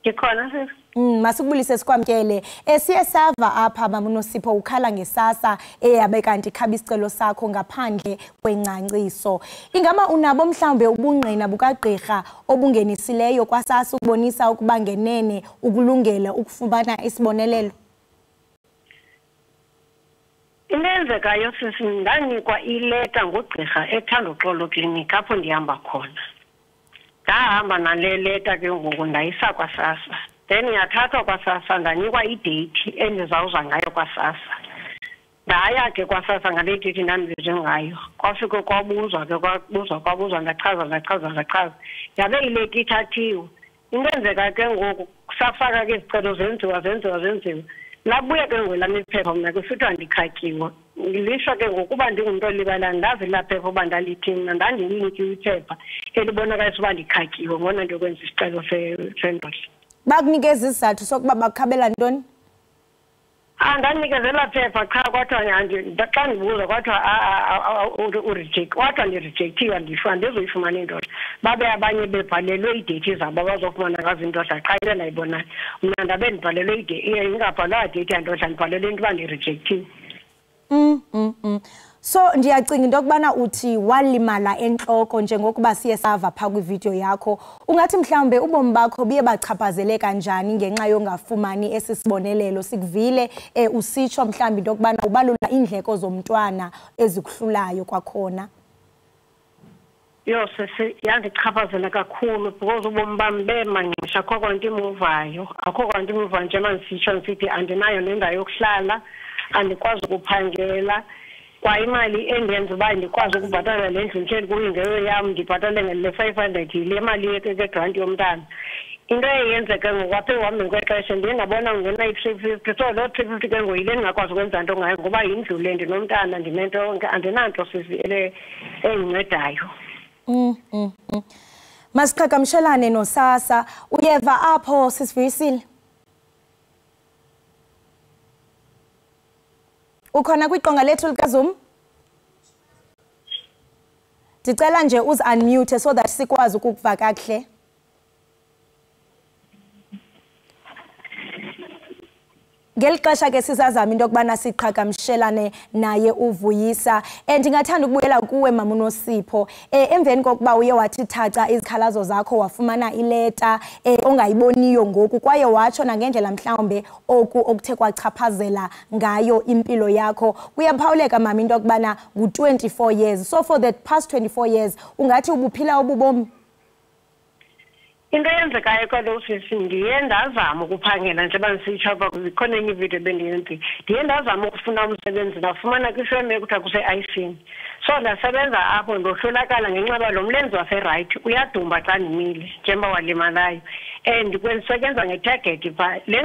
Speaker 22: Ngikhona sis.
Speaker 1: Masibulise sikwamkele. Siye sava apha Mama uNosipho ukhala ngesasa eyabe kanti khaba isicelo sakho ngaphandle kwencangciso. Ingaba unabo mhlawumbe ubungqina bukagqirha obungenisileyo kwasasa ukubonisa ukuba ngenene ukulungela ukufumana isibonelelo?
Speaker 22: Indenzekayo sisi ndanikwa ileta ngugqirha ethanda uxolo clinic apho ndihamba khona. Ndahamba nale leta ke ngoku ndayisa kwasasa. Then yathathwa kwasasa ndanikwa idate endizawuza ngayo kwasasa. Ndaya ke kwasasa ngale date ndandibizwe ngayo. Kwafika kwabuzwa ke kwabuzwa ndachaza. Yabe ileta ithathiwe. Indenzeka ke ngoku kusafaka ke izicelo zenziwa. Labuya ke ngolami iphepha mna kusithiwa ndikhatyiwe. Ngilisho ke ngokuba ndingumuntu olibala ndazi laphepha uba ndalithini ndandilinikile iphepha elibonakalisa uba ndikhatyiwe ngona nto yokwenza isicelo sendoda.
Speaker 1: Bakunikeza isizathu sokuba bakhabela ntoni?
Speaker 22: Ndanikezela phepha cha kwathiwa xa ndibuza kwathiwa ureject kwathiwa ndirejectiwe andizoyifumana indoda. Babe abanye bebhalelwe iidate zabo abazofumana ngazo indoda qha into endayibonayo. Mna ndabe ndibhalelwe ingabhalwa date yandoda ndibhalelwe into uba ndirejectiwe.
Speaker 1: So ndiyacinga into yokubana uthi walimala entloko njengokuba siye sava pha kwivideo yakho. Ungathi mhlawumbe ubomi bakho biye bachaphazeleka njani ngenxa yongafumani esi sibonelelo? Sikuvile usitsho mhlawumbe into yokubana ubalula indleko zomntwana ezikuhlulayo kwakhona.
Speaker 22: Yo sisi yandichaphazela kakhulu because ubomi bam bemanxesha akho kwanto imuvayo. Akho kwanto imuvayo nje mandisitsho ndisithi andinayo nendawo yokuhlala, andikwazi ukuphangela. Kwa imali endenza uba ndikwazi ukubhatala le ndlu nje kuyingeyo yam ndibhatale ngale 500 le mali ke grant yomntana. Into eyenzeka ngokwaphe uhambeni kwexesha ndiye ndabona ungena i-350 so loo 350 ke ngoyile ndingakwazi ukwenza nto ngayo ngoba yindlu le ndinomntana ndinento andinanto sisi endincedidayo.
Speaker 1: Masiqhagamshelane nosasa uyeva apho sisivuyisile? Ukhona kwiqonga lethu likaZuma? Ndicela nje uzi-unmute so that sikwazi ukukuva kakuhle. Ngelixesha ke sisazama into yokubana siqhagamshelane naye uVuyisa. Ndingathanda ukubuyela kuwe Mama uNosipho. Emveni kokuba uye wathi thaca izikhalazo zakho wafumana ileta ongayiboniyo ngoku kwaye watsho nangendlela mhlawumbe okuthe kwachaphazela ngayo impilo yakho. Kuyaphawuleka mama into yokubana ngu-24 years. So for the past 24 years ungathi ubuphila ububomi?
Speaker 22: Into eyenzekayo kaloku sisi ndiye ndazama ukuphangela njengoba ndisitsho apha zikhona enye ividiyo bendiyenzi. Ndiye ndazama ukufuna umsebenzi ndafumana kwifirm ekuthiwa kuse-icing. So ndasebenza apho ndohlulakala ngenxa yoba lo mlenze waserayithi uyadumba xa ndimile njengoba walimalayo. And ndisebenza ngetarget phaa le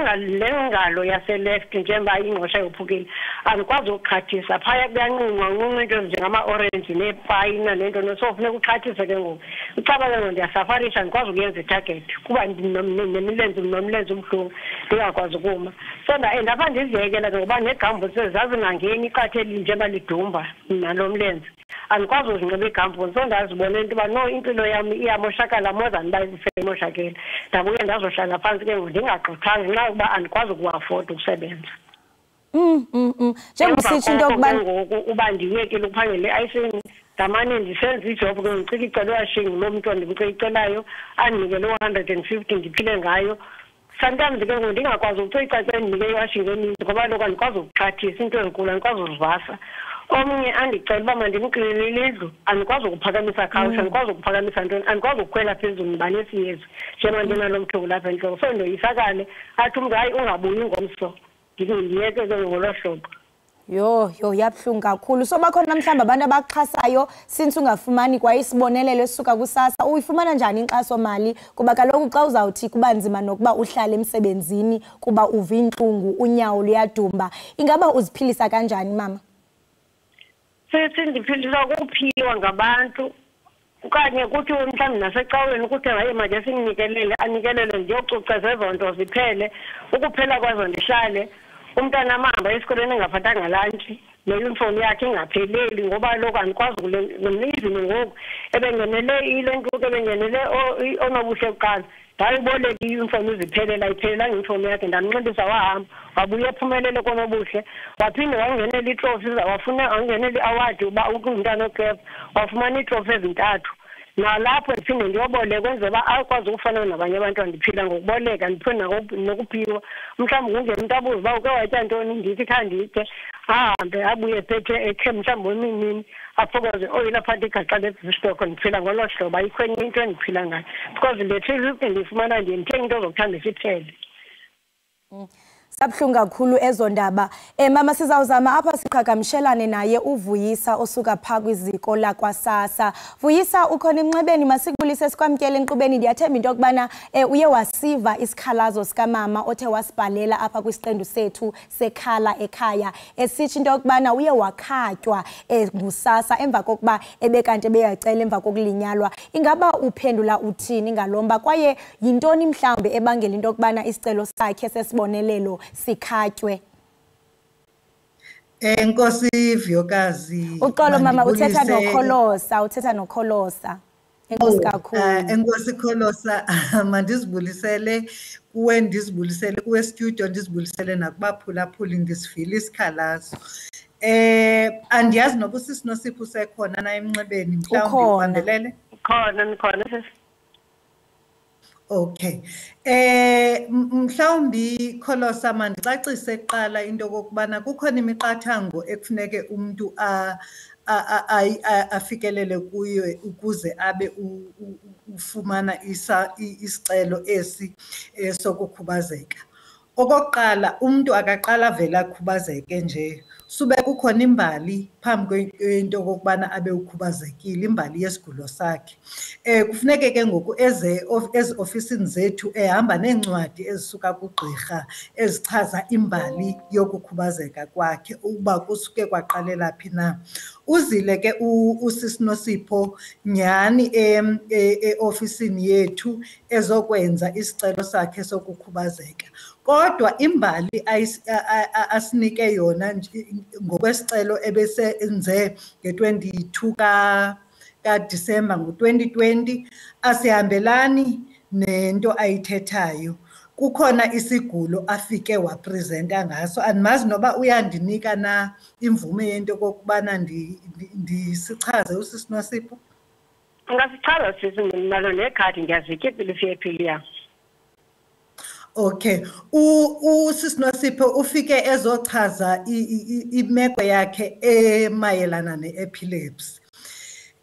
Speaker 22: ngalo yaseleft njengoba ingqosha yophukile andikwazi ukuxhathisa phaya kuyanqunqa unqunqa into njengama-orenji neepayina nento nosofuneka uxhathise ke ngoku ucaba ke ngoku ndiyasafarisha andikwazi ukuyenza itarget kuba nomlenze ubuhlungu ndingakwazi ukuma. So ndapha ndiziyekela ngoba negambutsi zazingangeni iqatheli njengoba lidumba nalo mlenze andikwazi uzinxiba igambutsi. So ndazibona into yoba no impilo yam iyamoshakala more than uba imoshakele. Ndabuye ndazohlala phantsi ke ngoku ndingagqithanga ngenxa yokuba andikwazi ukuafforda ukusebenza.
Speaker 1: Njengositsho into yokubana
Speaker 22: ngoku uba ndiyekile ukuphangela e-icing ndamane ndisenza ijob ke ndicika icela uwashing lo mntu ndimcicelayo andinike lo 150 ndiphile ngayo. Sometimes ke ngoku ndingakwazi ukucica xa ndinike iwashing eninzi ngoba lokho andikwazi ukuxhathisa into ezinkulu andikwazi uzivasa. Omnye andicela uba mandimklinele indlu andikwazi ukuphakamisa khawusha andikwazi ukuphakamisa ntoni andikwazi ukukhwela phezulu ndibanesiyezi njengoba ndinalo mthuku lapha entloko. So ndoyisakale athi umntu hayi ungabuyi ngomso ndiyeke ke ngolo hlobo.
Speaker 1: Yo yabuhlungu kakhulu. So bakhona mhlawumbi abantu abaxhasayo since ungafumani kwa isibonelelo esuka kusasa uyifumana njani inkxaso mali kuba kaloku xa uzawuthi kuba nzima nokuba uhlale emsebenzini kuba uva intlungu unyawo luyadumba ingaba uziphilisa kanjani mama?
Speaker 22: Sithi ndiphilisa ukuphiwa ngabantu okanye kuthi mhlawumbi nasecaweni ukuthi hayi manje singinikelele anikelele ndiyocuca zezo nto ziphele ukuphela kwazo ndihlale umntana mahamba esikoleni engaphathanga lantshi ne-uniform yakhe ingapheleli ngoba lokhu andikwazi ngemizini ngoku ebengenele ile ntuku ebengenele onobuhle kuqala ndayiboleka i-uniform iziphelela ayiphelelanga i-uniform yakhe ndamnxibisa wahamba wabuye ephumelele konobuhle waphinde wangenela itrofi wangenela i-awadi uba ungumntana okefa wafumana iitrofi ezintathu. Nalapho ndiphinde ndiyoboleka kwenzela uba akwazi ukufana nabanye abantwana ndiphila ngokuboleka ndiphinde nokuphiwa. Mhlawumbi kungena umntu abuze uba uke watya ntoni ndithi khanditye ahambe abuye ephethe ekhe mhlawumbi weminini aphokoze oyile aphathe igaxa lebhistoko ndiphila ngolo hlobo ayikho enye into endiphila ngayo because le 350 ndiyifumana ndiye ndithenge into zokuthambisa iphele.
Speaker 1: Sabuhlungu kakhulu ezo ndaba. Mama sizawuzama apha siqhagamshelane naye uVuyisa osuka phaa kwiziko lakwaSASSA. Vuyisa ukhona emnxebeni masikubulise sikwamkele enkqubeni ndiyathemba into yokubana uye wasiva isikhalazo sikamama othe wasibhalela apha kwisiqendu sethu sekhala ekhaya esitsho into yokubana uye wakhatywa nguSASSA emva kokuba ebekanti ebeyacela emva kokulinyalwa. Ingaba uphendula uthini ngalomba kwaye yintoni mhlawumbe ebangela into yokubana isicelo sakhe sesibonelelo sikhatywe?
Speaker 3: Enkosi Vyokazi.
Speaker 1: Uxolo mama uthetha noKholosa. Enkosi kakhulu.
Speaker 3: Enkosi Kholosa mandizibulisele kuwe ndizibulisele kuwe studio ndizibulisele nakubaphulaphuli ndisivile isikhalazo. Andiyazi noba usisiNosipho usekhona na emnxebeni mhlawumbi ubandelele?
Speaker 22: Nikhona sisi.
Speaker 3: Okay. Mhlawumbi Kholosa mandicacise kuqala into kokubana kukhona imiqathango ekufuneke umuntu afikelele kuyo ukuze abe ufumana isicelo esi sokukhubazeka. Okokuqala umuntu akaqala vele akhubazeke nje sube kukhona imbali phambi kwento kokubana abe ukhubazekile imbali yesigulo sakhe. Kufuneke ke ngoku ezi-ofisini zethu ehamba neencwadi ezisuka kugqirha ezichaza imbali yokukhubazeka kwakhe ukuba kusuke kwaqalela phi na. Uzile ke usisiNosipho nyhani e-ofisini yethu ezokwenza isicelo sakhe sokukhubazeka. Kodwa imbali asinike yona ngokwesicelo ebesenze nge-22 kaDisemba ngo-2020 asihambelani nento ayithethayo. kukhona isigulo afike wapresenta ngaso. Andimazi noba uyandinika na imvume yento kokubana ndisichaze usisi Nosipho.
Speaker 22: Ungasichaza sisi nalo nekhadi ngiyazitya ipilisi yephili yam.
Speaker 3: Okay, usisi Nosipho ufike ezochaza imeko yakhe emayelana ne-epilepsy.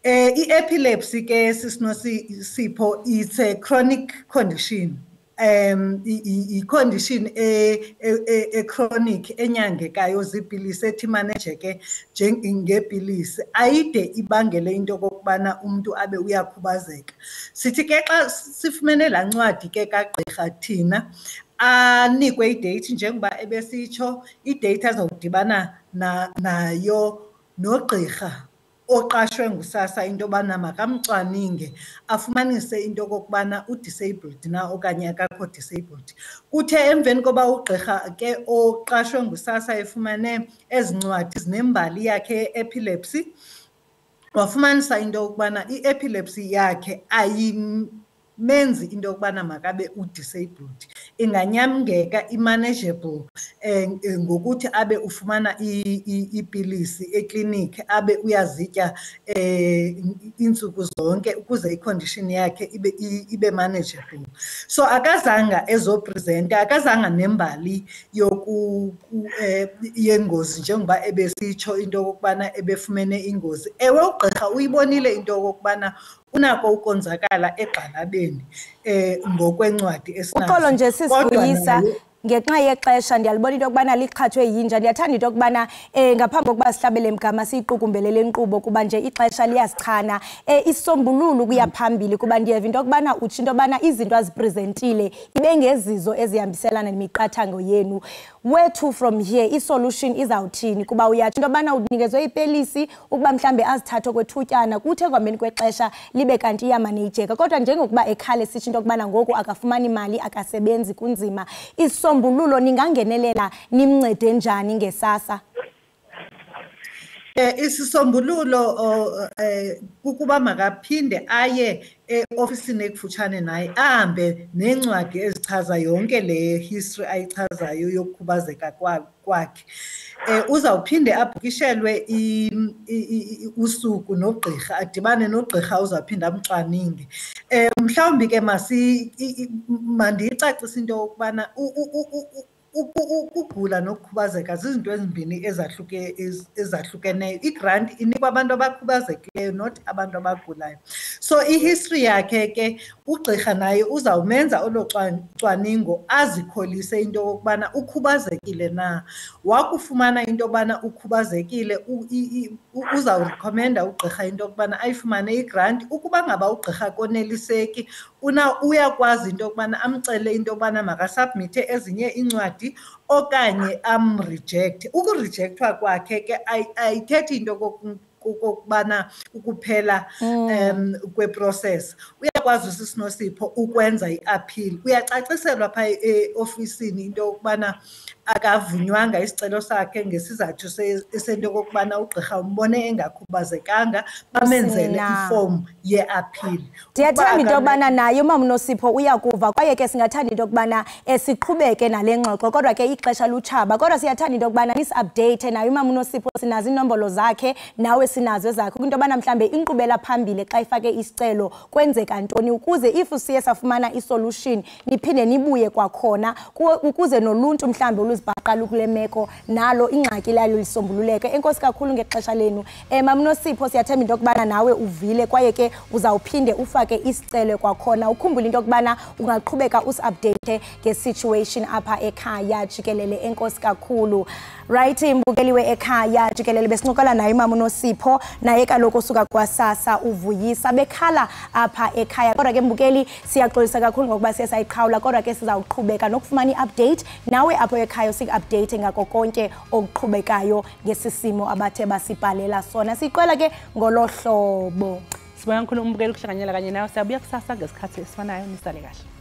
Speaker 3: I-epilepsy ke sisi Nosipho, it's a chronic condition. I-condition chronic enyangekayo zipilisi ethi manejeke ngepilisi ayide ibangele into kokubana umuntu abe uyakhubazeka. Sithi ke xa sifumene laa ncwadi ke kagqirha thina anikwe idate njengoba ebesitsho idate azawudibana nayo nogqirha oqashwe ngusasa into yobana makamcwaninge afumanise into kokubana u-disabled na okanye akakho disabled. Kuthe emveni koba ugqirha ke oqashwe ngusasa efumane ezi ncwadi zinembali yakhe ye-epilepsy, wafumanisa into yokubana i-epilepsy yakhe ayimenzi into yokubana makabe u-disabled, inganyamngeka i-manageable ngokuthi abe ufumana ipilisi ekliniki abe uyazitya iintsuku zonke ukuze icondition yakhe ibe manageable. So akazanga ezopresenta, akazanga nembali yengozi njengoba ebesitsho into yokubana ebefumene ingozi. Ewe ugqirha uyibonile into yokubana unako ukonzakala egxalabeni ngokwencwadi esinazo.
Speaker 1: Uxolo nje sisibuyisa ngenxa yexesha ndiyalibona into yokubana liqhathwe yinja. Ndiyathanda into yokubana ngaphambi kokuba sihlabele emgama siyiqukumbelele inkqubo kuba nje ixesha liyasichana. Isombululo kuya phambili kuba ndiyeva into yokubana utsho into yokubana izinto aziprezentile ibe ngezizo ezihambiselana nemiqathango yenu. Where to from here? I-solution izawuthini? Kuba uyatsho into yokubana unikezwe ipelisi ukuba mhlambe azithathe okwethutyana kuthe kwambeni kwexesha libe kanti iyamaneyijeka. Kodwa njengokuba ekhale sitsho into yokubana ngoku akafumani imali akasebenzi kunzima, isombululo ningangenelela nimncede njani ngesasa?
Speaker 3: Isisombululo kukuba makaphinde aye ofisini ekufutshane naye ahambe nencwadi ezichaza yonke le history ayichazayo yokukhubazeka kwakhe. Uzawuphinde abhukishelwe usuku nogqirha, adibane nogqirha uzawuphinde amcwaninge. Mhlawumbi ke mandiyicacise into yokubana ukugula nokukhubazeka zizinto ezimbini ezahlukeneyo. Igranti inikwa abantu abakhubazekileyo not abantu abagulayo. So ihistory yakhe ke ugqirha naye uzawumenza olo cwaningo azikholise into yokubana ukhubazekile na. Wakufumana into yokubana ukhubazekile uzawurekhomenda ugqirha into yokubana ayifumane igranti. Ukuba ngaba ugqirha koneliseki uyakwazi into yokubana amcele into yokubana makasubmithe ezinye iincwadi okanye amrejecte. Ukurejectwa kwakhe ke ayithethi into kokubana ukuphela kweprocess. Uyakwazi usisi Nosipho ukwenza i-appeal. Uyacaciselwa phaa eofisini into yokubana akavunywanga isicelo sakhe ngesizathu sento kokubana ugqirha umbone engakhubazekanga, bamenzele ifomu ye-appeal.
Speaker 1: Ndiyathanda into yokubana naye uMama Nosipho uyakuva kwaye ke singathanda into yokubana siqhubeke nale ngxoxo, kodwa ke ixesha lutshaba. Kodwa siyathanda into yokubana nisi-update naye uMama Nosipho, sinazo inombolo zakhe nawe sinazo ezakho into yobana mhlambe inkqubela phambili xa ifake isicelo kwenzeka ntoni ukuze if siye safumana isolution niphinde nibuye kwakhona ukuze noluntu mhlambe oluzibhaqala kule meko nalo ingxaki layo lisombululeke. Enkosi kakhulu ngexesha lenu. Mama Nosipho, siyathemba into yokubana nawe uvile kwaye ke uzawuphinde ufake isicelo kwakhona. Ukhumbule into yokubana ungaqhubeka usi-update nge-situation apha ekhaya Jikelele. Enkosi kakhulu. Right, imbukeliwe ekhaya Jikelele besincokola naye uMama Nosipho, naye kaloku osuka kwaSasa uvuyisa bekhala apha ekhaya. Kodwa ke mbukeli siyaxolisa kakhulu ngokuba siye sayiqhawula, kodwa ke sizawuqhubeka nokufumana i-update nawe apho ekhaya sik-update ngako konke okuqhubekayo ngesisimo abathe basibhalela sona. Siqala ke ngolo hlobo.
Speaker 2: Sibonga kakhulu umbukeli ukuhlanganyela kanye nawe. Siyabuya kusasa ngesikhathi esifanayo. Nisale kahle.